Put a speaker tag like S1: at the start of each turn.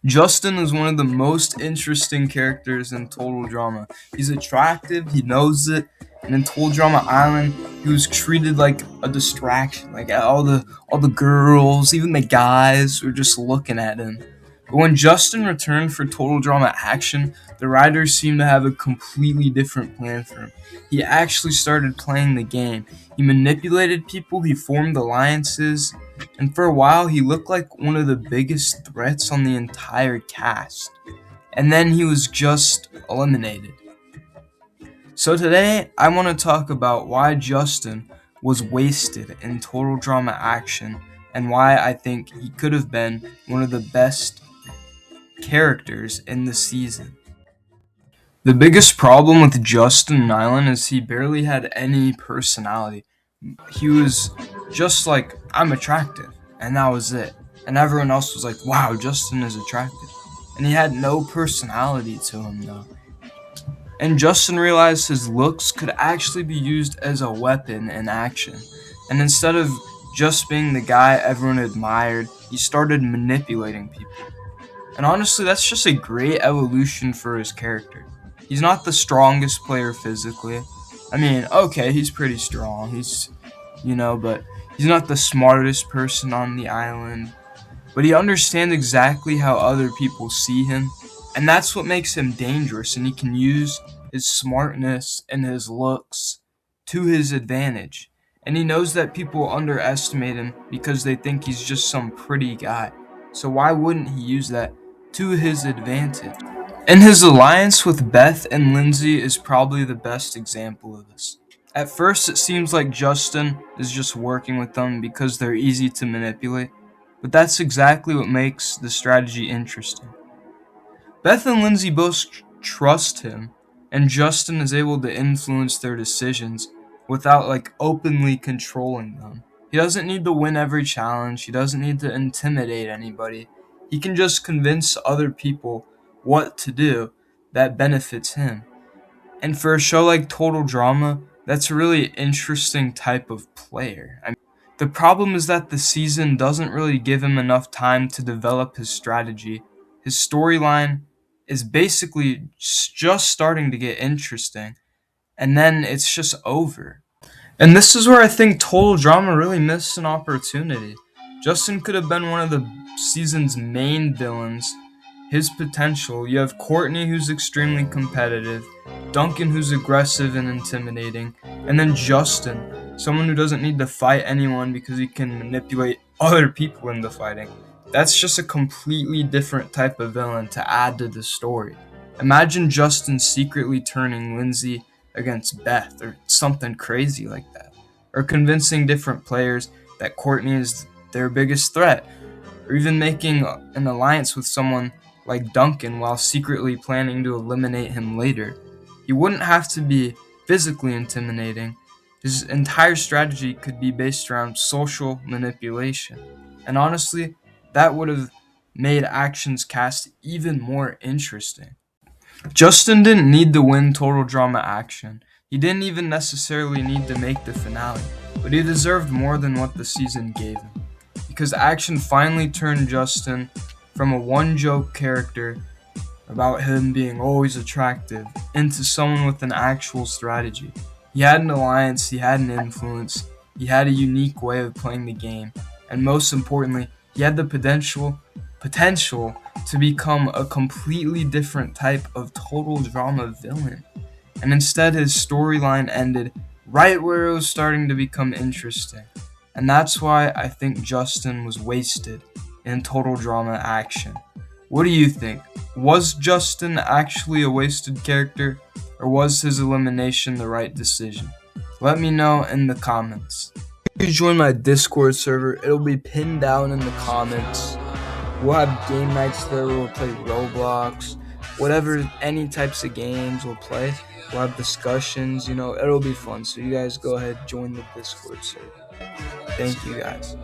S1: Justin is one of the most interesting characters in Total Drama. He's attractive, he knows it, and in Total Drama Island, he was treated like a distraction. Like all the girls, even the guys, were just looking at him. But when Justin returned for Total Drama Action, the writers seemed to have a completely different plan for him. He actually started playing the game. He manipulated people, he formed alliances, and for a while he looked like one of the biggest threats on the entire cast. And then he was just eliminated. So today I want to talk about why Justin was wasted in Total Drama Action and why I think he could have been one of the best characters in the season. The biggest problem with Justin Nyland is he barely had any personality. He was just like, I'm attractive, and that was it. And everyone else was like, wow, Justin is attractive. And he had no personality to him, though. And Justin realized his looks could actually be used as a weapon in action. And instead of just being the guy everyone admired, he started manipulating people. And honestly, that's just a great evolution for his character. He's not the strongest player physically. I mean, okay, he's pretty strong. But he's not the smartest person on the island. But he understands exactly how other people see him. And that's what makes him dangerous. And he can use his smartness and his looks to his advantage. And he knows that people underestimate him because they think he's just some pretty guy. So why wouldn't he use that to his advantage? And his alliance with Beth and Lindsay is probably the best example of this. At first, it seems like Justin is just working with them because they're easy to manipulate, but that's exactly what makes the strategy interesting. Beth and Lindsay both trust him, and Justin is able to influence their decisions without openly controlling them. He doesn't need to win every challenge, he doesn't need to intimidate anybody. He can just convince other people what to do that benefits him. And for a show like Total Drama, that's a really interesting type of player. The problem is that the season doesn't really give him enough time to develop his strategy. His storyline is basically just starting to get interesting, and then it's just over. And this is where I think Total Drama really missed an opportunity. Justin could have been one of the season's main villains. His potential, you have Courtney, who's extremely competitive, Duncan, who's aggressive and intimidating, and then Justin, someone who doesn't need to fight anyone because he can manipulate other people into fighting. That's just a completely different type of villain to add to the story. Imagine Justin secretly turning Lindsay against Beth or something crazy like that, or convincing different players that Courtney is their biggest threat, or even making an alliance with someone like Duncan while secretly planning to eliminate him later. He wouldn't have to be physically intimidating. His entire strategy could be based around social manipulation. And honestly, that would have made Action's cast even more interesting. Justin didn't need to win Total Drama Action. He didn't even necessarily need to make the finale, but he deserved more than what the season gave him. Because Action finally turned Justin from a one-joke character about him being always attractive into someone with an actual strategy. He had an alliance, he had an influence, he had a unique way of playing the game, and most importantly, he had the potential to become a completely different type of Total Drama villain. And instead, his storyline ended right where it was starting to become interesting. And that's why I think Justin was wasted in Total Drama Action. What do you think? Was Justin actually a wasted character, or was his elimination the right decision? Let me know in the comments. You join my Discord server, it'll be pinned down in the comments. We'll have game nights there, we'll play Roblox, whatever, any types of games we'll play. We'll have discussions, it'll be fun. So you guys go ahead, join the Discord server. Thank you guys.